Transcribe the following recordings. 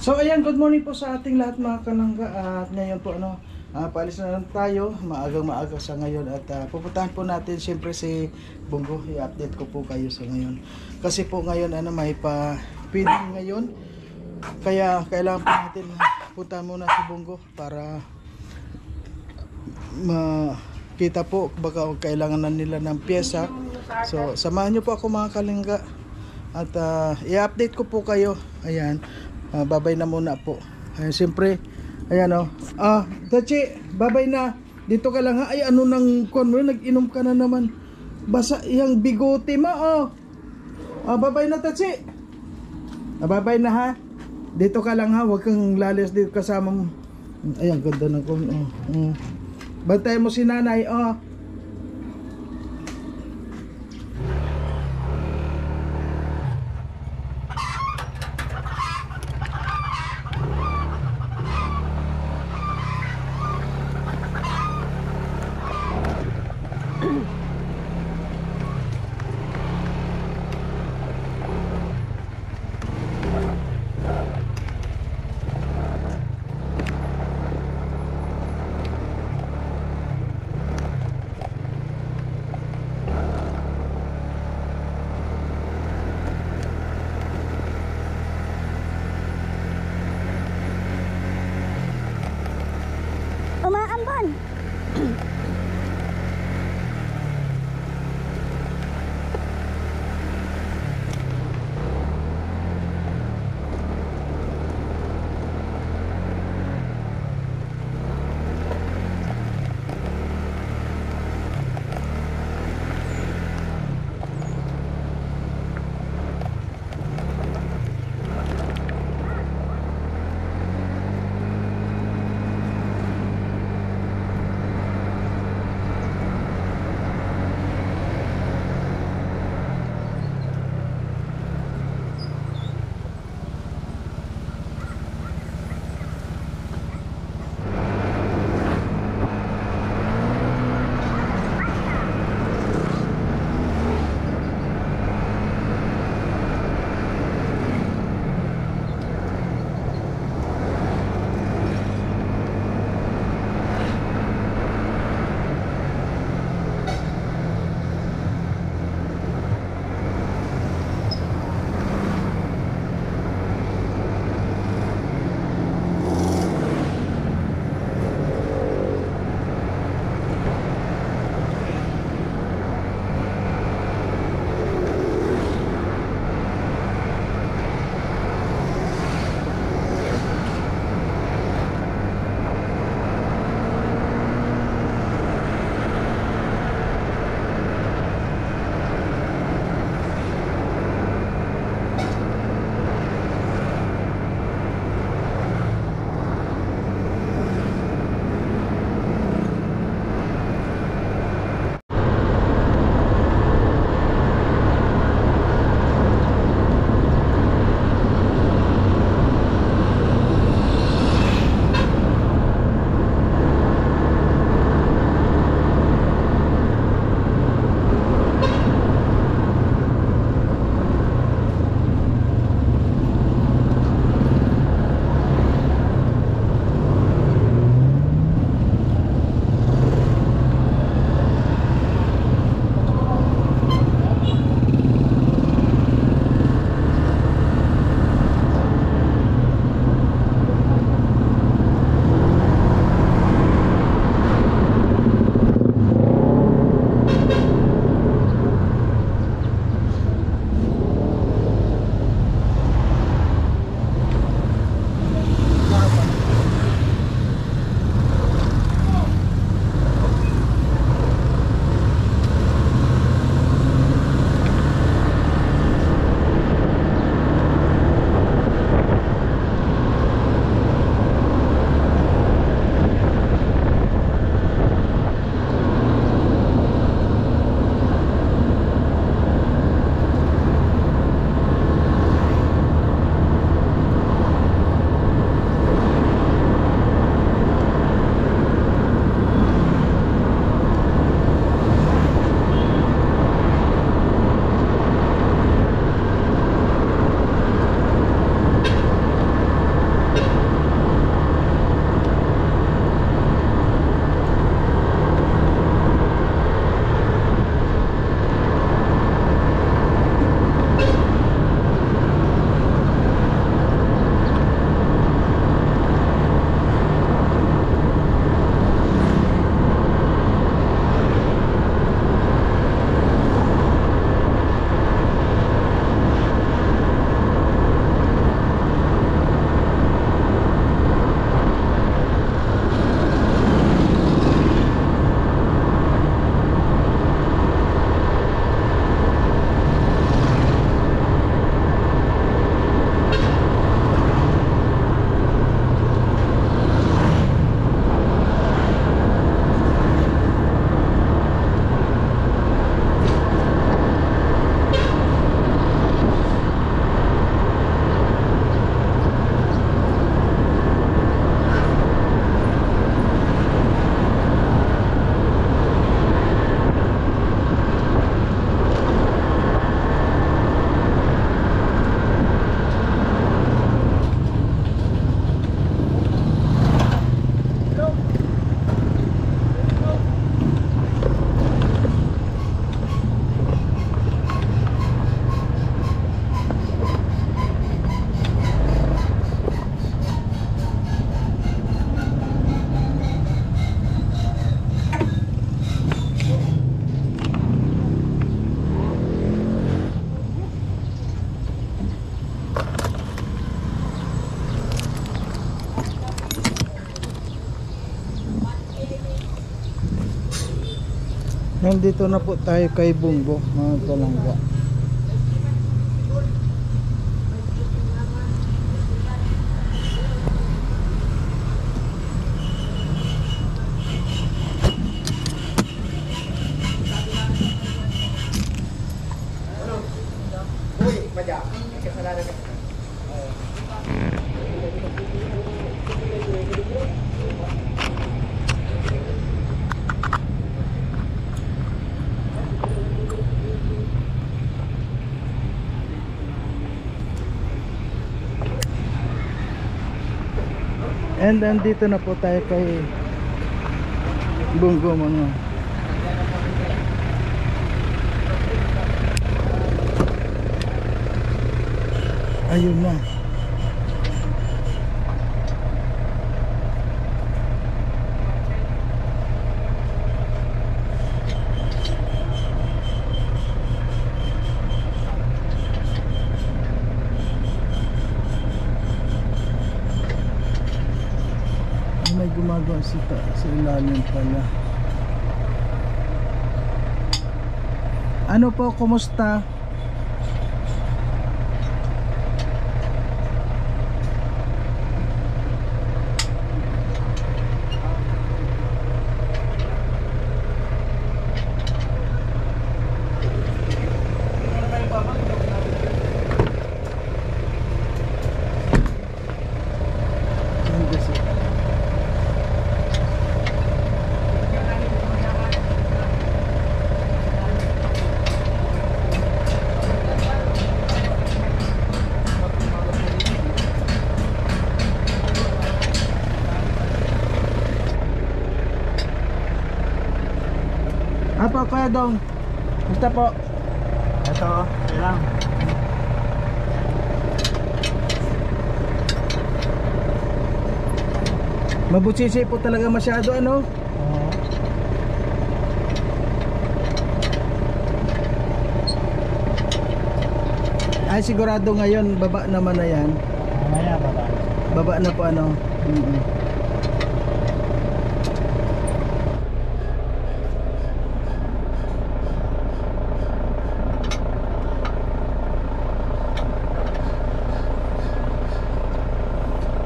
So ayan, good morning po sa ating lahat mga kalangga. At ngayon po paalis na lang tayo, maagang-maaga sa ngayon. At pupuntahan po natin siyempre si Bongo. I-update ko po kayo sa ngayon. Kasi po ngayon may pa-feeding ngayon. Kaya kailangan po natin puntahan muna si Bongo para makita po baka kailangan na nila ng pyesa. So samahan nyo po ako mga kalangga. At i-update ko po kayo. Ayan. Babay na muna po. Ayan, siyempre, ayan Tachi, babay na. Dito ka lang ha. Ay, ano nang kuwan mo, nag-inom ka na naman. Basa yung bigote mo, babay na, Tachi. Babay na ha. Dito ka lang ha, huwag kang lalis dito kasama mo. Ayan, ganda ng kuwan. Bantay mo si nanay, Nandito na po tayo kay Bunggo, mga kalangga. And dito na po tayo kay Bunggo, mga. Ayun na. May gumagawa sa ilalim pala. Ano po, kumusta? Apa Kuya Dong? Basta po. Ito, ilang. Mabutsisi po talaga masyado, ano? Oo. Ay sigurado ngayon baba naman na yan. Mamaya baba. Baba na po, ano?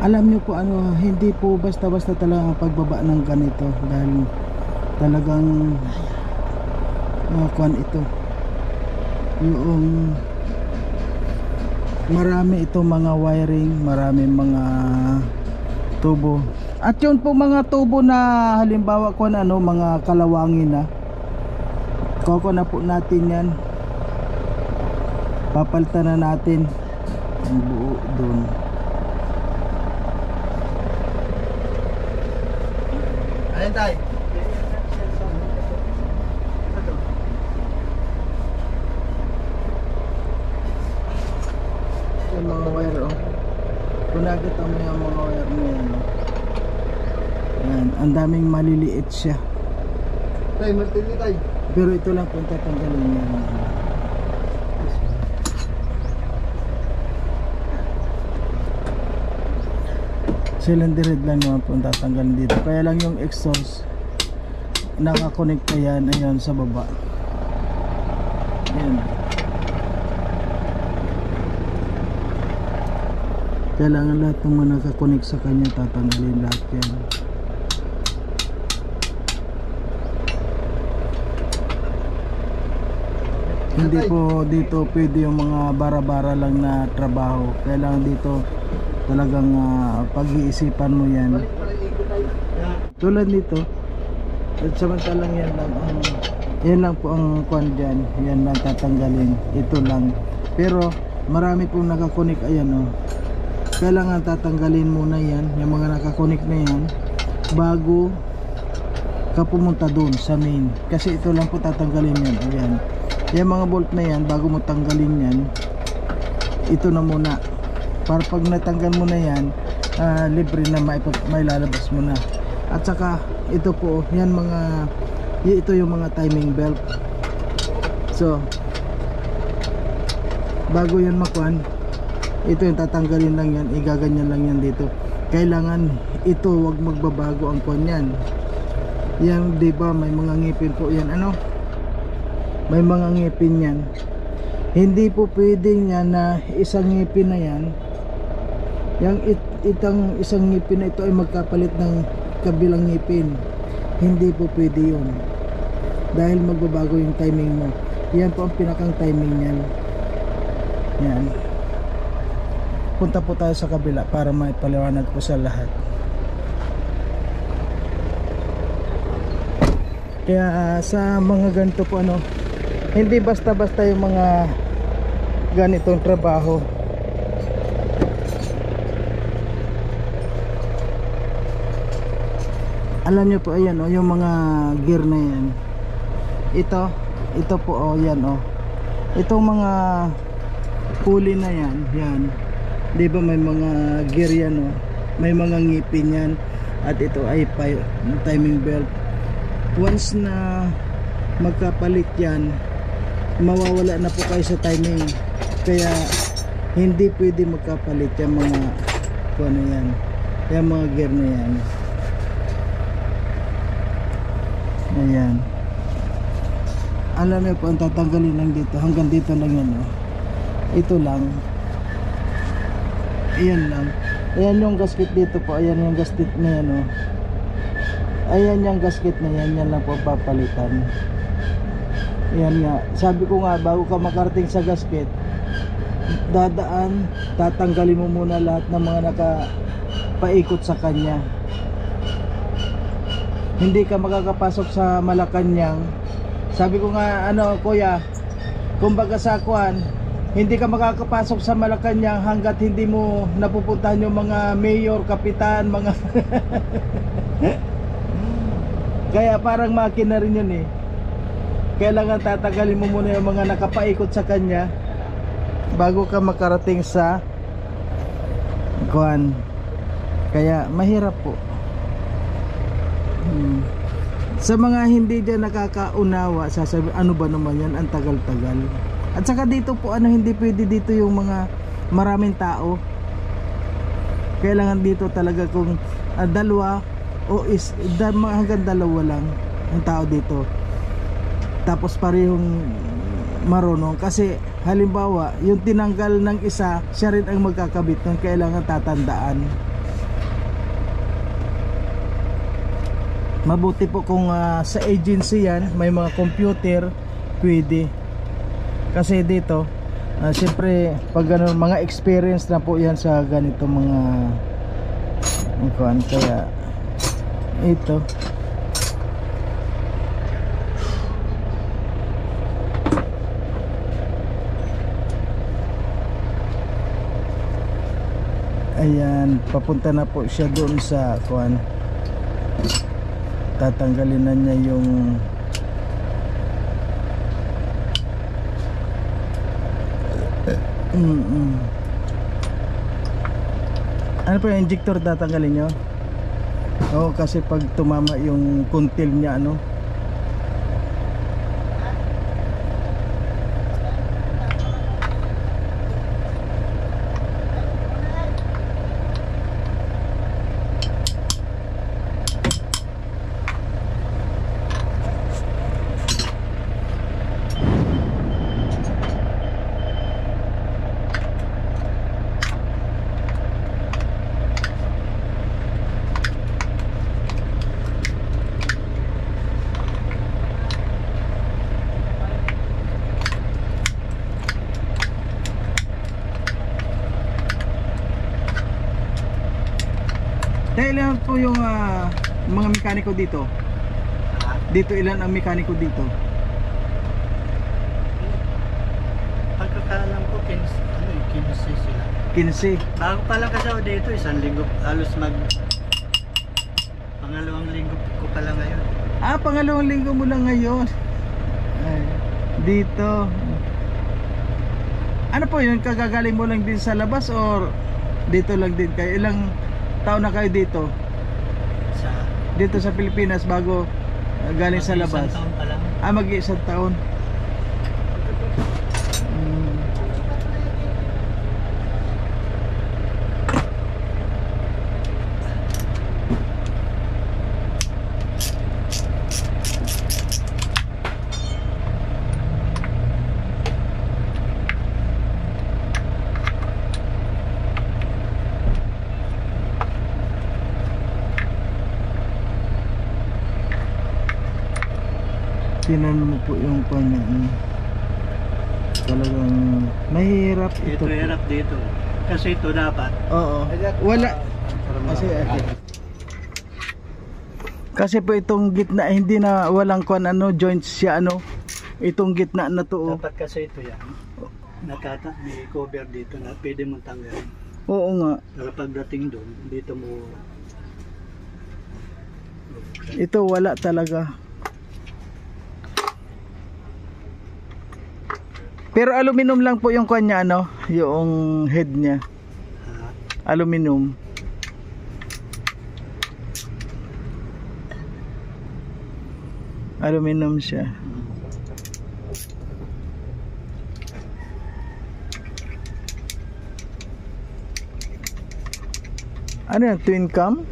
Alam niyo po, ano, hindi po basta-basta talaga ang pagbaba ng ganito, dahil talagang kuwan ito, yung marami ito mga wiring, marami mga tubo, at yun po mga tubo na halimbawa kuwan, ano, mga kalawangin na koko na po natin yan, papalitan na natin ang buo doon. Ayun tayo. Yung mga wire, oh. Kung nakita mo yung mga wire na yan, oh. Yan, ang daming maliliit siya. Tayo, martini tayo. Pero ito lang kung tatanggalin yan. Cylinder head lang naman po ang tatanggalin dito. Kaya lang yung exhaust nakakonekta yan, ayan, sa baba. Ayan. Kailangan lahat ng mga nakakonect sa kanya tatanggalin lahat yan. Hindi po dito pwede yung mga bara-bara lang na trabaho. Kailangan dito talagang pag-iisipan mo yan. Tulad nito, at samantalang yan lang yan lang po ang kwan dyan, yan lang tatanggalin, ito lang. Pero marami pong nakakonik, ayan, oh. Kailangan tatanggalin muna yan, yung mga nakakonik na yan, bago ka pumunta dun sa main, kasi ito lang po tatanggalin yan. Ayan, yung mga bolt na yan, bago mo tanggalin yan, ito na muna, para pag natanggal mo na yan, libre na may lalabas mo na. At saka ito po, yan mga, ito yung mga timing belt. So bago yan makuan, ito yung tatanggalin lang yan, igaganyan lang yan dito. Kailangan ito wag magbabago ang kuan yan. Yan, 'di ba, may mga ngipin po yan, ano, may mga ngipin yan. Hindi po pwede niya na isang ngipin na yan, itang isang ngipin na ito ay magkapalit ng kabilang ngipin. Hindi po pwede yun, dahil magbabago yung timing mo. Yan po ang pinakang timing niyan. Yan. Punta po tayo sa kabila para maipaliwanag po sa lahat. Kaya sa mga ganito po hindi basta-basta yung mga ganitong trabaho. Alam nyo po, ayan yung mga gear na yan. Ito po yan itong mga pulley na yan. Di ba may mga gear yan may mga ngipin yan, at ito ay timing belt. Once na magkapalit yan, mawawala na po kayo sa timing. Kaya hindi pwede magkapalit yung mga yan, yung mga gear na yan. Ayan. Alam niyo po, ang tatanggalin lang dito, hanggang dito lang yan ito lang. Ayan lang. Ayan yung gasket dito po. Ayan yung gasket na yan Ayan yung gasket na yan. Yan lang po papalitan. Ayan nga. Sabi ko nga, bago ka makarating sa gasket, tatanggalin mo muna lahat ng mga nakapaikot sa kanya. Hindi ka makakapasok sa Malacanang. Sabi ko nga, kuya, kumbaga sa hindi ka makakapasok sa Malacanang hanggat hindi mo napupuntahan yung mga mayor, kapitan, mga kaya parang makina rin yun Kailangan tatagalin mo muna yung mga nakapaikot sa kanya bago ka makarating sa kaya mahirap po. Sa mga hindi dyan nakakaunawa, sasabi, ano ba naman yan, ang tagal-tagal. At saka dito po, hindi pwede dito yung mga maraming tao. Kailangan dito talaga kung dalawa o hanggang dalawa lang ang tao dito. Tapos parehong marunong. Kasi halimbawa, yung tinanggal ng isa, siya rin ang magkakabit nun. Kailangan tatandaan. Mabuti po kung sa agency yan, may mga computer, pwede. Kasi dito, siyempre, pag mga experience na po yan sa ganito mga kaya ito. Ayan, papunta na po siya doon sa tatanggalin na niya yung ano po yung injector tatanggalin nyo? Oo, kasi pag tumama yung kuntil niya Ilan po yung mga mekaniko dito? Dito ilan ang mekaniko dito? Pagkakaalam ko, 15 sila. 15. Bago pa lang kasi ako dito, 1 linggo, halos pangalawang linggo ko pa lang ngayon. Pangalawang linggo mo lang ngayon. Ay, dito. Ano po yun? Kagagaling mo lang din sa labas or dito lang din kayo? Ilang taon na kayo dito? Dito sa Pilipinas bago galing sa labas? Mag-isang taon pa lang. Mag-isang taon. Tinan mo po yung kanya. Talagang mahirap Ito ito. hirap dito. Kasi ito dapat. Oo. Wala. Kasi kasi po itong gitna hindi na walang kuan joints siya itong gitna na to. Dapat kasi ito yan. May cover dito na pwede mong tanggalin. Oo nga. Pero pagdating doon, dito mo Ito wala talaga. Pero aluminum lang po yung kanya yung head niya. Aluminum. Aluminum siya. Ano yan? Twin cam?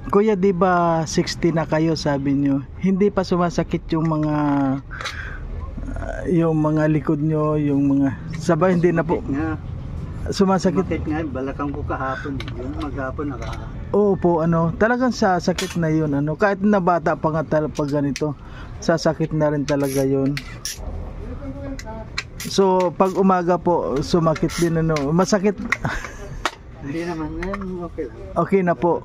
Kuya, di ba 60 na kayo sabi nyo? Hindi pa sumasakit yung mga likod nyo, yung mga sabay hindi na po nga. sumasakit. Sumakit nga, balakang ko kahapon. Yung maghapon Oo po, talagang sasakit na yun, kahit na bata pa nga pag ganito, sasakit na rin talaga yun. So, pag umaga po, sumakit din, masakit. Hindi naman yan, okay lang. Okay na po.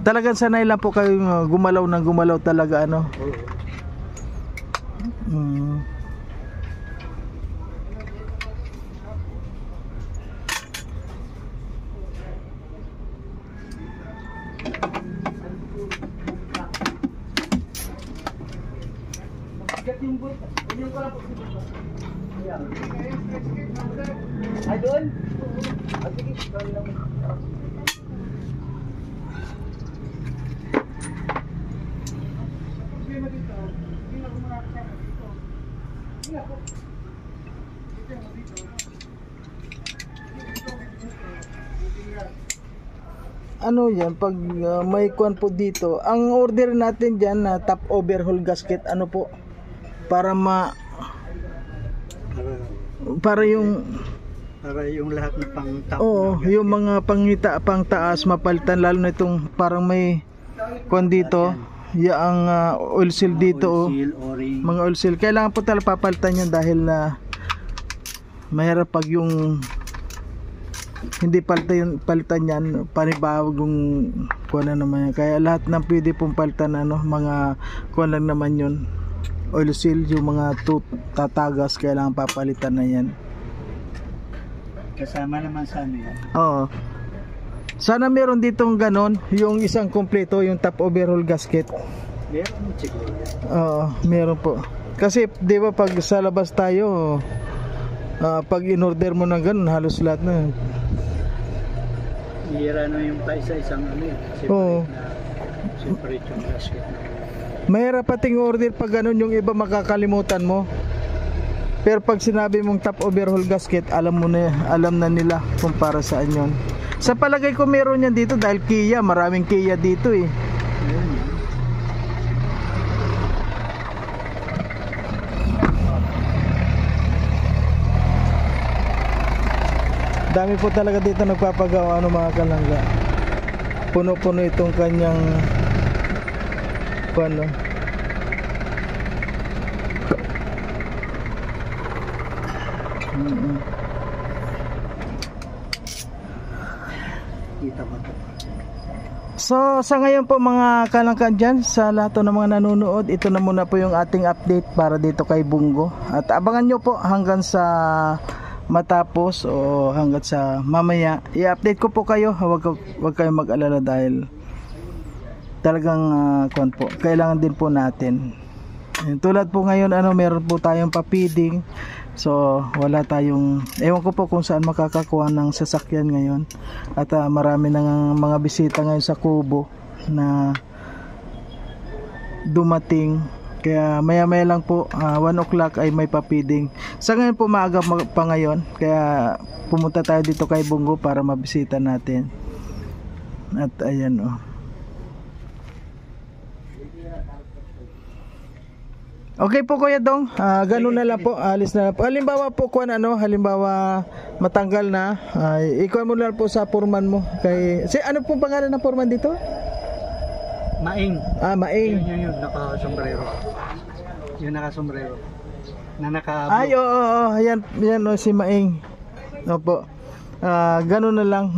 Talagang sanay lang po kayo gumalaw ng gumalaw talaga, Oo. Ay, doon? Ano yan, pag may kuan po dito, ang order natin dyan na top overhaul gasket, po, para para yung lahat na pang top. Oo, yung mga pang taas mapalitan, lalo na itong parang may kuan dito, ang oil seal dito, mga oil seal. Kailangan po talaga papalitan yan dahil mahirap pag yung hindi palitan yan, panibagong kuan na naman yan. Kaya lahat ng pwede pong palitan mga kuan lang naman yun, oil seal, yung mga tatagas kailangan papalitan na yan. Kasama naman sa yan. Oo. Sana meron ditong ganon, yung isang kompleto, yung top overhaul gasket. Meron siguro. Oo, meron po. Kasi 'di ba pag sa labas tayo, pag in-order mo ng ganon, halos lahat na. Hira yung pa isang Oo. Separate yung gasket. Mahirap pating order pag ganon, yung iba makakalimutan mo. Pero pag sinabi mong top overhaul gasket, alam na nila kung para saan yun. Sa palagay ko meron yan dito dahil Kia, maraming Kia dito eh. Dami po talaga dito nagpapagawa mga kalangga. Puno-puno itong kanyang Kita mo to. So sa ngayon po mga kalangkan dyan, sa lahat ng mga nanonood, ito na muna po yung ating update para dito kay Bungo. At abangan nyo po hanggang sa matapos o hanggang sa mamaya. I-update ko po kayo, huwag kayong mag-alala dahil talagang kailangan din po natin. Tulad po ngayon meron po tayong papiding. So wala tayong, ewan ko po kung saan makakakuha ng sasakyan ngayon. At marami nang mga bisita ngayon sa Kubo na dumating. Kaya maya-maya lang po, 1 o'clock ay may papiding. Sa ngayon po maaga pa ngayon, kaya pumunta tayo dito kay Bungo para mabisita natin. At ayan oh. Okay po Kuya Dong, ganun na lang po, alis na lang po. Halimbawa po kung halimbawa matanggal na, ikaw mo lang po sa foreman mo. Ano po pangalan ng foreman dito? Maing. Maing. Yun, naka-sombrero. Yung naka-sombrero. Na naka-blue. Ay, oo, yan si Maing. Opo. Ganun na lang,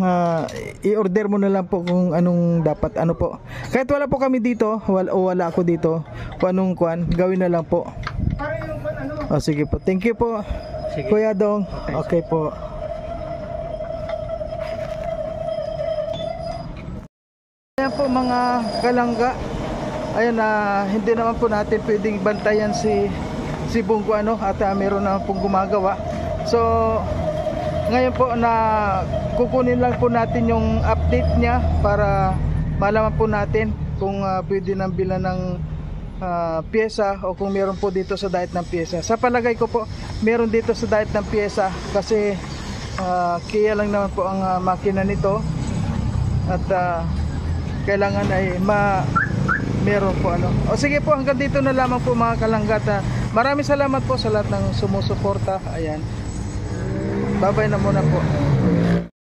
i-order mo na lang po kung anong dapat po. Kahit wala po kami dito, wala ako dito, kung anong gawin na lang po. Sige po. Thank you po. Sige. Kuya Dong. Okay po. Ayan po mga kalangga. Ayan hindi naman po natin pwedeng bantayan si Bungo at meron naman pong gumagawa. So ngayon po na kukunin lang po natin yung update niya para malaman po natin kung pwede nang bilan ng pyesa o kung meron po dito sa diet ng pyesa. Sa palagay ko po meron dito sa diet ng pyesa kasi kaya lang naman po ang makina nito at kailangan ay meron po O sige po, hanggang dito na lamang po mga kalanggat. Maraming salamat po sa lahat ng sumusuporta. Ayan. Babay na muna po.